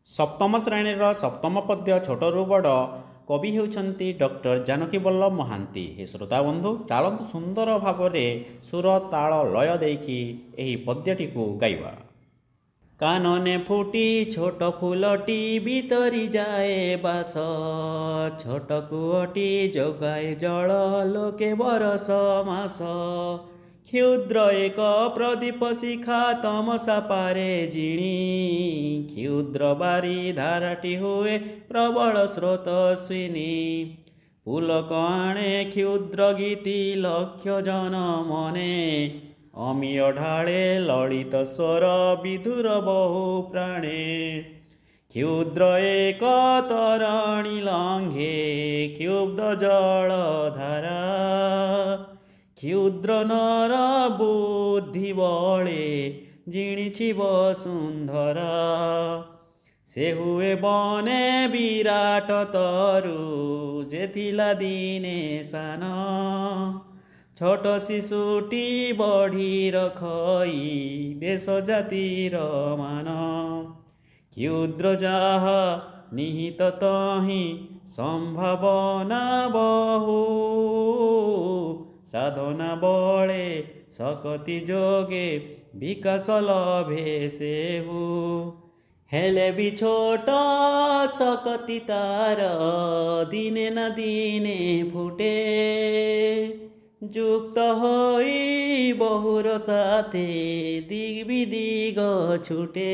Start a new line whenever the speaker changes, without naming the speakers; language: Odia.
ସପ୍ତମ ଶ୍ରେଣୀର ସପ୍ତମ ପଦ୍ୟ ଛୋଟରୁ ବଡ଼ କବି ହେଉଛନ୍ତି ଡକ୍ଟର ଜାନକୀ ବଲ୍ଲଭ ମହାନ୍ତି। ହେ ଶ୍ରୋତା ବନ୍ଧୁ, ଚାଲନ୍ତୁ ସୁନ୍ଦର ଭାବରେ ସୁର ତାଳ ଲୟ ଦେଇକି ଏହି ପଦ୍ୟଟିକୁ ଗାଇବା। କାନନେ ଫୁଟି ଛୋଟ ଫୁଲଟି ଭିତରି ଯାଏ ବାସ, ଛୋଟ କୂଅଟି ଯୋଗାଏ ଜଳ ଲୋକେ ବରଷ ମାସ। କ୍ଷୁଦ୍ର ଏକ ପ୍ରଦୀପ ଶିଖା ତମସା ପାରେ ଜିଣି, କ୍ଷୁଦ୍ର ବାରି ଧାରାଟି ହୁଏ ପ୍ରବଳ ସ୍ରୋତସ୍ୱିନୀ। ପୁଲକ ଆଣେ କ୍ଷୁଦ୍ର ଗୀତି ଲକ୍ଷ ଜନ ମନେ, ଅମିୟ ଢାଳେ ଲଳିତ ସ୍ୱର ବିଧୁର ବହୁ ପ୍ରାଣେ। କ୍ଷୁଦ୍ର ଏକ ତରଣୀ ଲଙ୍ଘେ କ୍ଷୁବ୍ଧ ଜଳ ଧାରା, କ୍ଷୁଦ୍ର ନର ବୁଦ୍ଧି ବଳେ ଜିଣିଛି ବସୁନ୍ଧରା। ସେ ହୁଏ ବନେ ବିରାଟ ତରୁ ଯେ ଥିଲା ଦିନେ ସାନ, ଛୋଟ ଶିଶୁଟି ବଢ଼ି ରଖଇ ଦେଶ ଜାତିର ମାନ। କ୍ଷୁଦ୍ର ଯାହା ନିହିତ ତହିଁ ସମ୍ଭାବନା ବହୁ, ସାଧନା ବଳେ ଶକ୍ତି ଯୋଗେ ବିକାଶ ଲଭେ ସେହୁ। ହେଲେ ବି ଛୋଟ ଶକ୍ତି ତାର ଦିନେ ନା ଦିନେ ଫୁଟେ, ଯୁକ୍ତ ହୋଇ ବହୁର ସାଥେ ଦିଗ ବିଦିଗ ଛୁଟେ।